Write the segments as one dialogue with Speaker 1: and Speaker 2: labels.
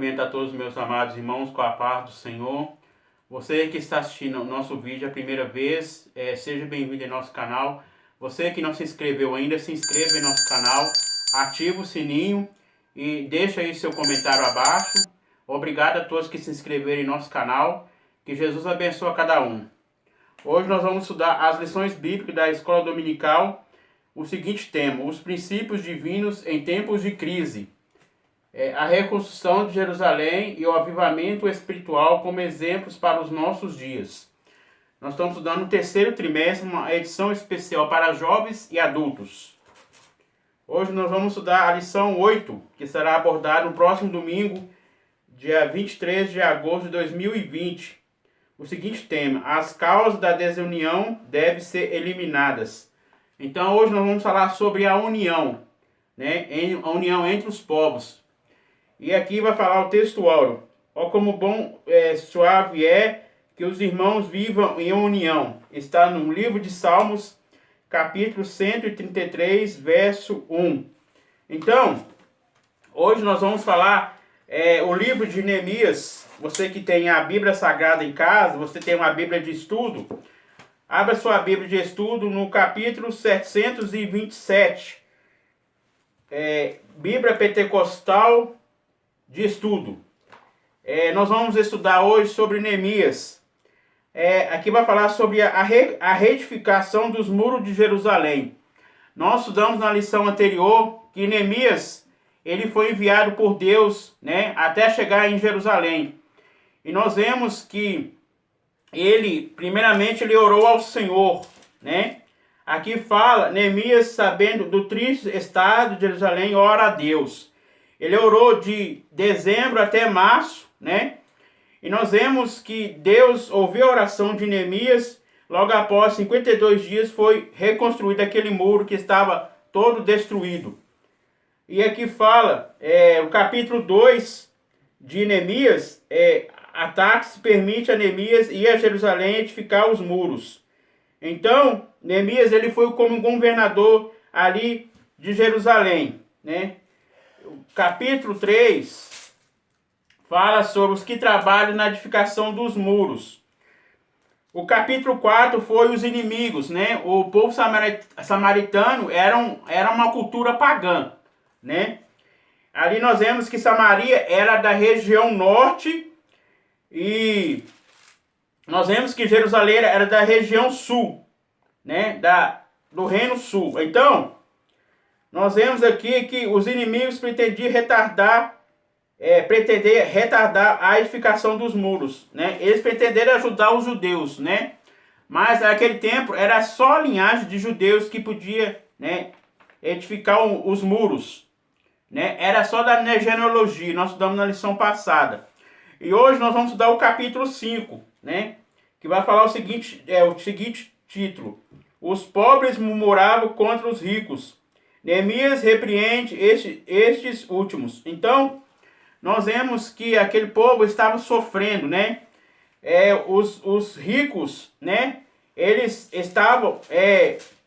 Speaker 1: cumprimento a todos os meus amados irmãos com a paz do Senhor. Você que está assistindo o nosso vídeo a primeira vez, seja bem-vindo ao nosso canal. Você que não se inscreveu ainda, se inscreva em nosso canal, ativa o sininho e deixa aí seu comentário abaixo. Obrigado a todos que se inscreveram em nosso canal. Que Jesus abençoe a cada um. Hoje nós vamos estudar as lições bíblicas da Escola Dominical. O seguinte tema: os princípios divinos em tempos de crise. A reconstrução de Jerusalém e o avivamento espiritual como exemplos para os nossos dias. Nós estamos estudando no terceiro trimestre, uma edição especial para jovens e adultos. Hoje nós vamos estudar a lição 8, que será abordada no próximo domingo, dia 23 de agosto de 2020. O seguinte tema: as causas da desunião devem ser eliminadas. Então hoje nós vamos falar sobre a união, a união entre os povos. E aqui vai falar o texto áureo. Ó, como bom suave é que os irmãos vivam em união. Está no livro de Salmos, capítulo 133, verso 1. Então, hoje nós vamos falar o livro de Neemias. Você que tem a Bíblia Sagrada em casa, você tem uma Bíblia de estudo, abra sua Bíblia de estudo no capítulo 727. Bíblia Pentecostal de estudo. Nós vamos estudar hoje sobre Neemias. Aqui vai falar sobre a reedificação dos muros de Jerusalém. Nós estudamos na lição anterior que Neemias, ele foi enviado por Deus, até chegar em Jerusalém. E nós vemos que primeiramente ele orou ao Senhor, Aqui fala, Neemias, sabendo do triste estado de Jerusalém, ora a Deus. Ele orou de dezembro até março, E nós vemos que Deus ouviu a oração de Neemias. Logo após 52 dias foi reconstruído aquele muro que estava todo destruído. E aqui fala, o capítulo 2 de Neemias, ataques permite a Neemias ir a Jerusalém edificar os muros. Então, Neemias ele foi como governador ali de Jerusalém, O capítulo 3 fala sobre os que trabalham na edificação dos muros. O capítulo 4 foi os inimigos, O povo samaritano era uma cultura pagã, Ali nós vemos que Samaria era da região norte e nós vemos que Jerusalém era da região sul, do reino sul. Então, nós vemos aqui que os inimigos pretendiam retardar a edificação dos muros, Eles pretenderam ajudar os judeus, Mas naquele tempo era só a linhagem de judeus que podia, edificar os muros, Era só da genealogia, nós estudamos na lição passada. E hoje nós vamos estudar o capítulo 5, Que vai falar o seguinte título: os pobres murmuravam contra os ricos. Neemias repreende estes últimos. Então, nós vemos que aquele povo estava sofrendo, Os ricos, Eles estavam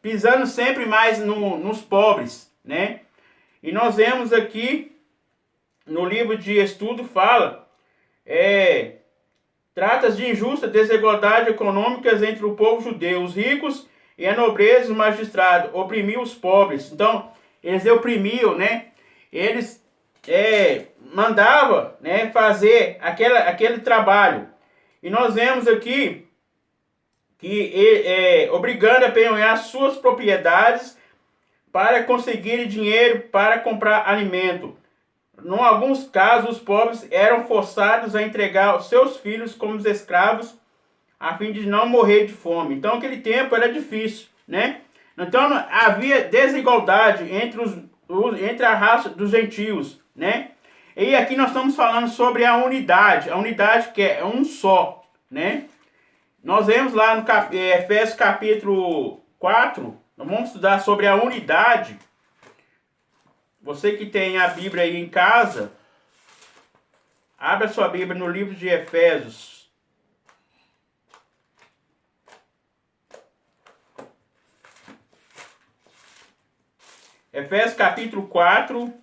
Speaker 1: pisando sempre mais nos pobres, E nós vemos aqui, no livro de estudo, fala, trata-se de injusta desigualdade econômicas entre o povo judeu, os ricos e a nobreza, os magistrados, oprimiam os pobres. Então, eles oprimiam, Eles mandavam, fazer aquele trabalho. E nós vemos aqui que obrigando a penhorar suas propriedades para conseguir dinheiro para comprar alimento. Em alguns casos, os pobres eram forçados a entregar os seus filhos como escravos a fim de não morrer de fome. Então, aquele tempo era difícil, Então, havia desigualdade entre a raça dos gentios, E aqui nós estamos falando sobre a unidade que é um só, Nós vemos lá no Efésios capítulo 4, nós vamos estudar sobre a unidade. Você que tem a Bíblia aí em casa, abra sua Bíblia no livro de Efésios. Efésios capítulo 4,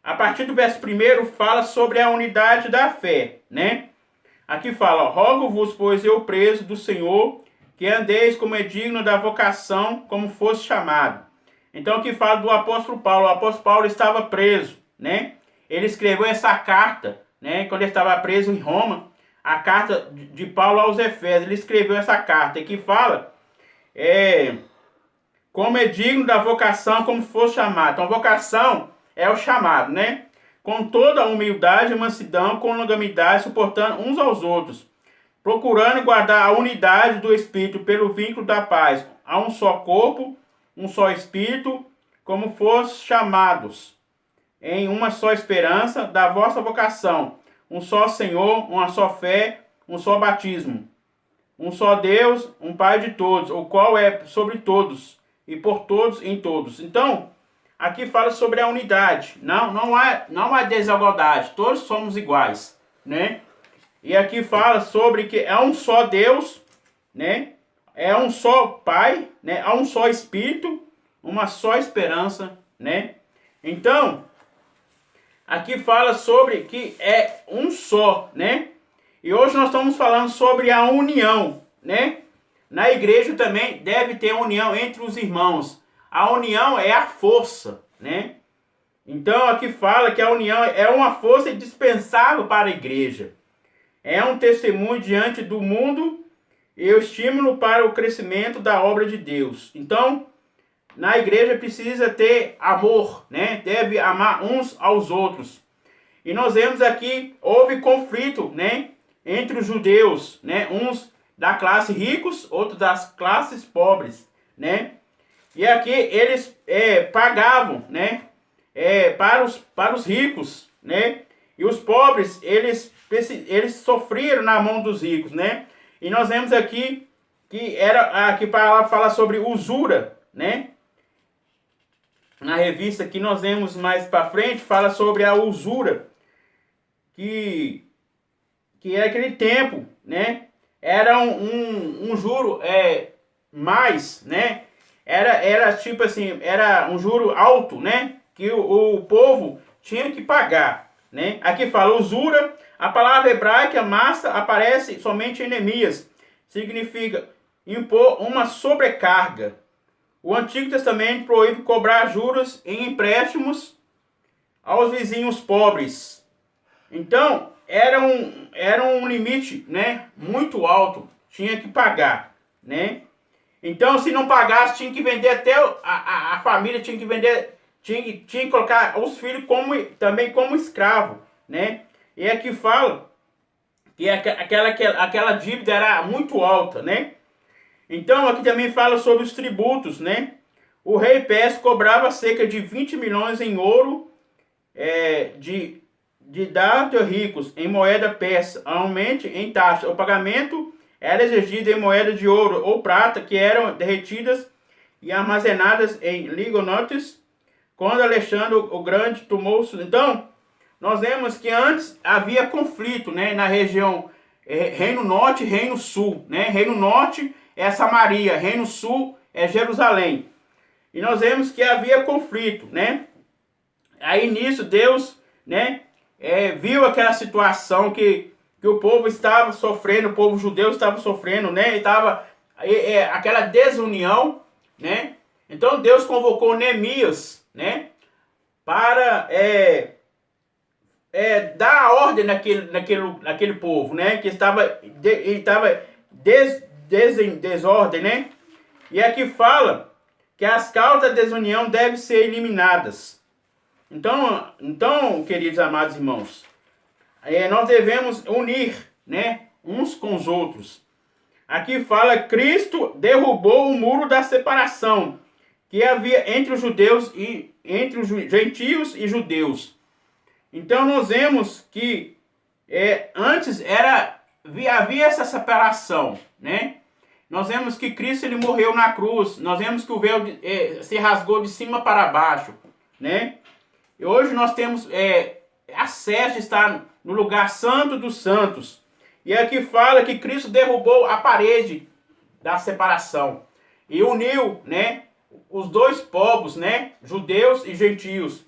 Speaker 1: a partir do verso 1 fala sobre a unidade da fé, né? Aqui fala, ó, rogo-vos, pois eu preso do Senhor, que andeis como é digno da vocação, como fosse chamado. Então aqui fala do apóstolo Paulo. O apóstolo Paulo estava preso, né? Ele escreveu essa carta, né? Quando ele estava preso em Roma, a carta de Paulo aos Efésios. Ele escreveu essa carta que fala como é digno da vocação, como fosse chamado. Então vocação é o chamado, né? Com toda a humildade e mansidão, com longanimidade, suportando uns aos outros, procurando guardar a unidade do Espírito pelo vínculo da paz. Há um só corpo, um só Espírito, como fosse chamados em uma só esperança da vossa vocação, um só Senhor, uma só fé, um só batismo, um só Deus, um Pai de todos, o qual é sobre todos e por todos em todos. Então, aqui fala sobre a unidade. Não há desigualdade. Todos somos iguais, né? E aqui fala sobre que é um só Deus, né? É um só Pai, né? Há um só Espírito, uma só esperança, né? Então, aqui fala sobre que é um só, né? E hoje nós estamos falando sobre a união, né? Na igreja também deve ter união entre os irmãos. A união é a força, né? Então aqui fala que a união é uma força indispensável para a igreja. É um testemunho diante do mundo e o estímulo para o crescimento da obra de Deus. Então, na igreja precisa ter amor, né? Deve amar uns aos outros. E nós vemos aqui, houve conflito, né? Entre os judeus, né? Uns da classe ricos, outros das classes pobres, né? E aqui eles pagavam, né? Para os ricos, né? E os pobres, eles sofreram na mão dos ricos, né? E nós vemos aqui que aqui para falar sobre usura, né? Na revista que nós vemos mais para frente, fala sobre a usura, que era aquele tempo, né? Era um juro mais, né? Era tipo assim, era um juro alto, né? Que o povo tinha que pagar, né? Aqui fala usura, a palavra hebraica massa aparece somente em Neemias. Significa impor uma sobrecarga. O Antigo Testamento proíbe cobrar juros em empréstimos aos vizinhos pobres. Então, era um limite, né, muito alto, tinha que pagar, né? Então, se não pagasse, tinha que vender até a família, tinha que vender, tinha que colocar os filhos também como escravo, né? E aqui fala que aquela dívida era muito alta, né? Então, aqui também fala sobre os tributos, né? O rei Pérsia cobrava cerca de 20 milhões em ouro de dados ricos em moeda persa, aumento em taxa. O pagamento era exigido em moeda de ouro ou prata, que eram derretidas e armazenadas em ligonotes, quando Alexandre o Grande tomou... Então, nós vemos que antes havia conflito, né, na região Reino Norte e Reino Sul, né? Reino Norte é Samaria, Reino Sul é Jerusalém. E nós vemos que havia conflito, né? Aí nisso Deus, né, viu aquela situação que o povo estava sofrendo, o povo judeu estava sofrendo, né? E estava aquela desunião, né? Então Deus convocou Neemias, né, para dar a ordem naquele povo, né? Que estava em desordem, né? E aqui fala que as causas da desunião devem ser eliminadas. Então, queridos amados irmãos, nós devemos unir, né, uns com os outros. Aqui fala, Cristo derrubou o muro da separação que havia entre os judeus e entre os gentios e judeus. Então nós vemos que antes havia essa separação, né? Nós vemos que Cristo ele morreu na cruz. Nós vemos que o véu se rasgou de cima para baixo, né? E hoje nós temos acesso a estar no lugar santo dos santos. E aqui fala que Cristo derrubou a parede da separação e uniu, né, os dois povos, né, judeus e gentios.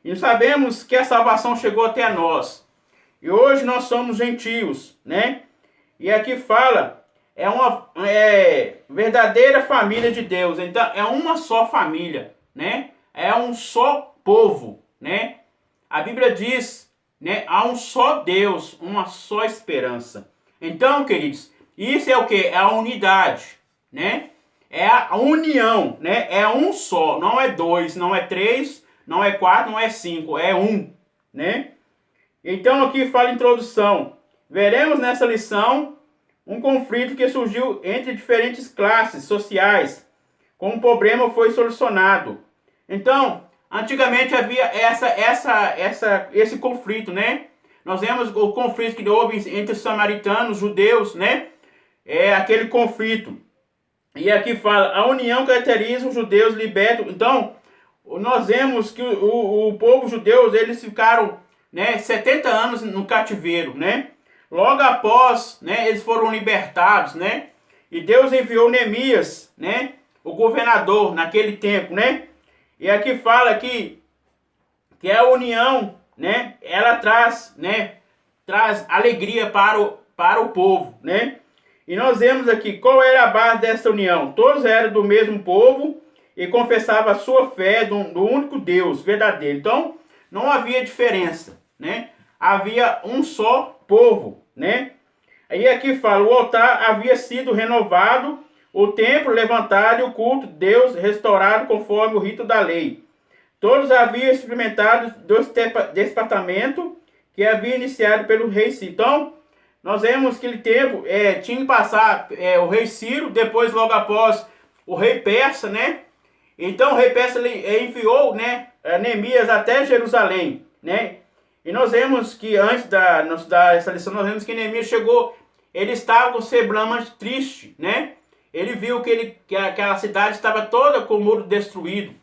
Speaker 1: E sabemos que a salvação chegou até nós. E hoje nós somos gentios, né? E aqui fala, é uma verdadeira família de Deus. Então, é uma só família, né? É um só povo, né? A Bíblia diz, né? Há um só Deus, uma só esperança. Então, queridos, isso é o que? É a unidade, né? É a união, né? É um só, não é dois, não é três, não é quatro, não é cinco, é um, né? Então aqui fala a introdução. Veremos nessa lição um conflito que surgiu entre diferentes classes sociais, como o problema foi solucionado. Então, antigamente havia esse conflito, né? Nós vemos o conflito que houve entre os samaritanos, judeus, né? É aquele conflito. E aqui fala, a união caracteriza os judeus libertos. Então, nós vemos que o povo judeu, eles ficaram, né, 70 anos no cativeiro, né? Logo após, né, eles foram libertados, né? E Deus enviou Neemias, né, o governador naquele tempo, né? E aqui fala que a união, né, ela traz, né, traz alegria para o povo, né? E nós vemos aqui qual era a base dessa união. Todos eram do mesmo povo e confessavam a sua fé do único Deus verdadeiro. Então, não havia diferença, né? Havia um só povo, né? Aí aqui fala, o altar havia sido renovado, o templo levantado e o culto de Deus restaurado conforme o rito da lei. Todos haviam experimentado do despatamento que havia iniciado pelo rei Ciro. Então, nós vemos que aquele tempo tinha que passar o rei Ciro, depois logo após o rei Persa, né? Então o rei Persa enviou, né, Neemias até Jerusalém, né? E nós vemos que antes dessa lição, nós vemos que Neemias chegou, ele estava com semblante triste, né? Ele viu que aquela cidade estava toda com o muro destruído.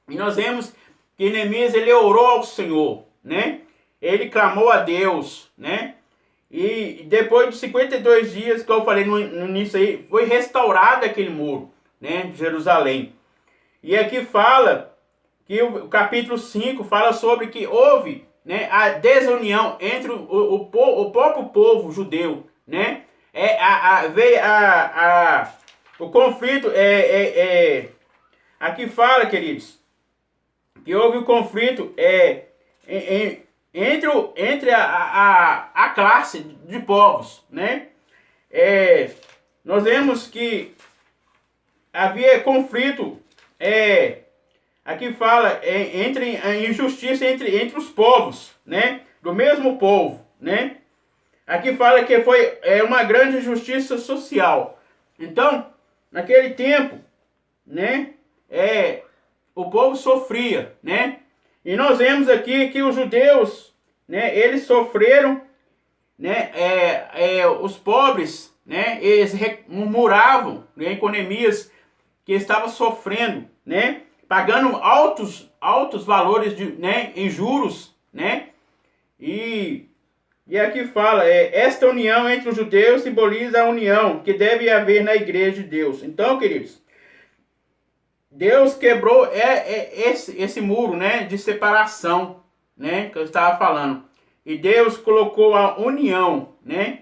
Speaker 1: E nós vemos que Neemias, ele orou ao Senhor, né? Ele clamou a Deus, né? E depois de 52 dias, que eu falei no início aí, foi restaurado aquele muro, né, de Jerusalém. E aqui fala, que o capítulo 5 fala sobre que houve, né, a desunião entre o próprio povo judeu, né? O conflito, aqui fala, queridos, que houve o conflito entre a classe de povos, né? Nós vemos que havia conflito, aqui fala, entre a injustiça entre os povos, né? Do mesmo povo, né? Aqui fala que foi uma grande injustiça social. Então, naquele tempo, né? O povo sofria, né? E nós vemos aqui que os judeus, né, eles sofreram, né, os pobres, né, eles murmuravam, né, com Neemias, que estava sofrendo, né, pagando altos valores né, em juros, né, e aqui fala, esta união entre os judeus simboliza a união que deve haver na igreja de Deus. Então, queridos, Deus quebrou esse muro, né, de separação, né, que eu estava falando. E Deus colocou a união, né?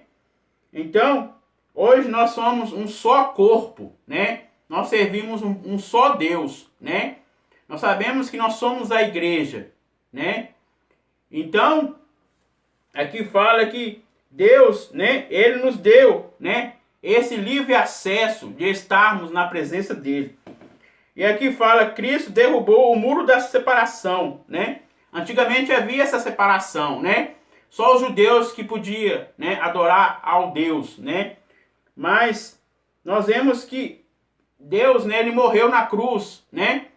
Speaker 1: Então, hoje nós somos um só corpo, né? Nós servimos um só Deus, né? Nós sabemos que nós somos a igreja, né? Então, aqui fala que Deus, né, ele nos deu, né, esse livre acesso de estarmos na presença dele. E aqui fala, Cristo derrubou o muro da separação, né? Antigamente havia essa separação, né? Só os judeus que podiam, né, adorar ao Deus, né? Mas nós vemos que Deus, né, ele morreu na cruz, né?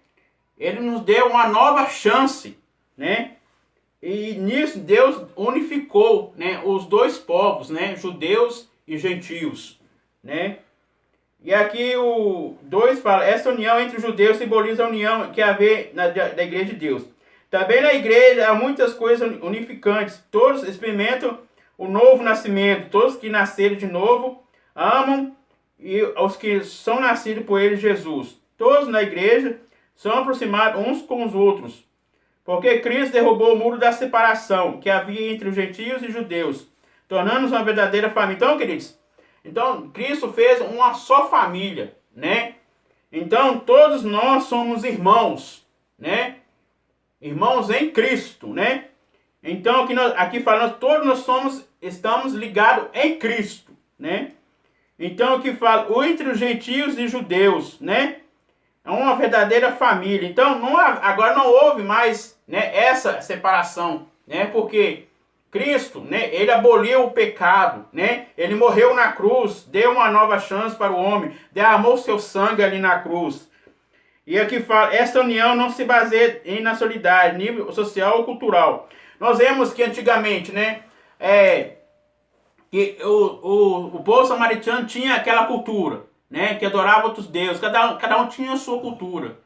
Speaker 1: Ele nos deu uma nova chance, né? E nisso Deus unificou, né, os dois povos, né? Judeus e gentios, né? E aqui o 2 fala, essa união entre os judeus simboliza a união que haver da igreja de Deus. Também na igreja há muitas coisas unificantes. Todos experimentam o novo nascimento. Todos que nasceram de novo amam e os que são nascidos por ele, Jesus. Todos na igreja são aproximados uns com os outros. Porque Cristo derrubou o muro da separação que havia entre os gentios e judeus, tornando-nos uma verdadeira família. Então, queridos, então Cristo fez uma só família, né? Então, todos nós somos irmãos, né? Irmãos em Cristo, né? Então, aqui falando, todos nós estamos ligados em Cristo, né? Então, aqui fala, entre os gentios e judeus, né? É uma verdadeira família. Então, agora não houve mais, né, essa separação, né? Porque Cristo, né, ele aboliu o pecado, né? Ele morreu na cruz, deu uma nova chance para o homem, derramou seu sangue ali na cruz. E aqui fala, essa união não se baseia em nacionalidade, nível social ou cultural. Nós vemos que antigamente, né, que o povo samaritano tinha aquela cultura, né, que adorava outros deuses, cada um tinha a sua cultura,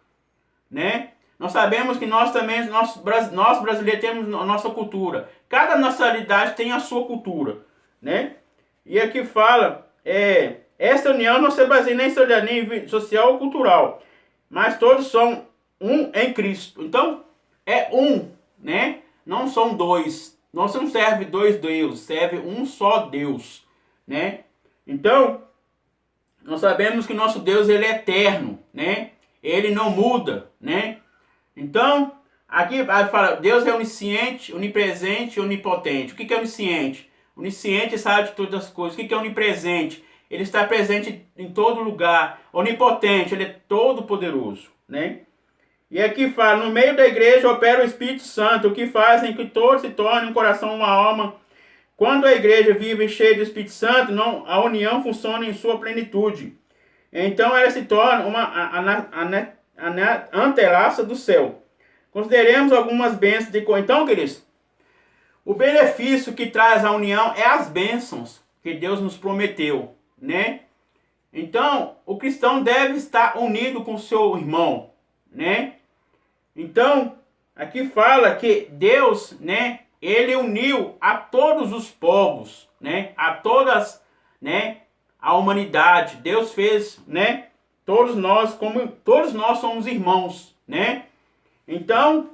Speaker 1: né? Nós sabemos que nós também, nós brasileiros temos a nossa cultura. Cada nacionalidade tem a sua cultura, né? E aqui fala, esta união não se baseia nem em social ou cultural, mas todos são um em Cristo. Então, é um, né? Não são dois. Nós não serve dois deuses, serve um só Deus, né? Então, nós sabemos que nosso Deus, ele é eterno, né? Ele não muda, né? Então, aqui fala, Deus é onisciente, onipresente e onipotente. O que é onisciente? Onisciente sabe de todas as coisas. O que é onipresente? Ele está presente em todo lugar. Onipotente, ele é todo poderoso, né? E aqui fala, no meio da igreja opera o Espírito Santo, o que faz em que todos se tornem um coração, uma alma. Quando a igreja vive cheia do Espírito Santo, a união funciona em sua plenitude. Então ela se torna uma antelaça do céu. Consideremos algumas bênçãos de... Então, queridos, o benefício que traz a união é as bênçãos que Deus nos prometeu, né? Então, o cristão deve estar unido com o seu irmão, né? Então, aqui fala que Deus, né, ele uniu a todos os povos, né, a todas, né, a humanidade. Deus fez, né, todos nós somos irmãos, né? Então,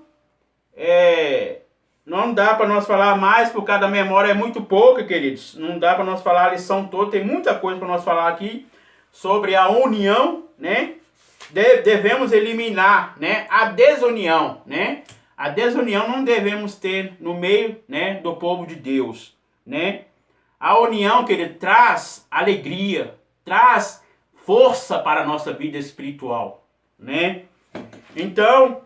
Speaker 1: não dá para nós falar mais, porque cada memória é muito pouca, queridos. Não dá para nós falar a lição toda, tem muita coisa para nós falar aqui sobre a união, né? Devemos eliminar, né, a desunião, né? A desunião não devemos ter no meio, né, do povo de Deus, né? A união, querido, traz alegria, traz força para a nossa vida espiritual, né? Então,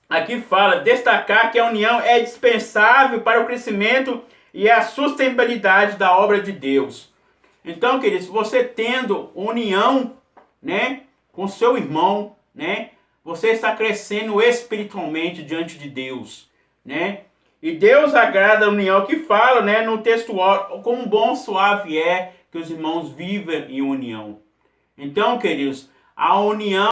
Speaker 1: aqui fala, destacar que a união é dispensável para o crescimento e a sustentabilidade da obra de Deus. Então, queridos, você tendo união, né, com seu irmão, né, você está crescendo espiritualmente diante de Deus, né? E Deus agrada a união, que fala, né, no texto, como bom suave é que os irmãos vivam em união. Então, queridos, a união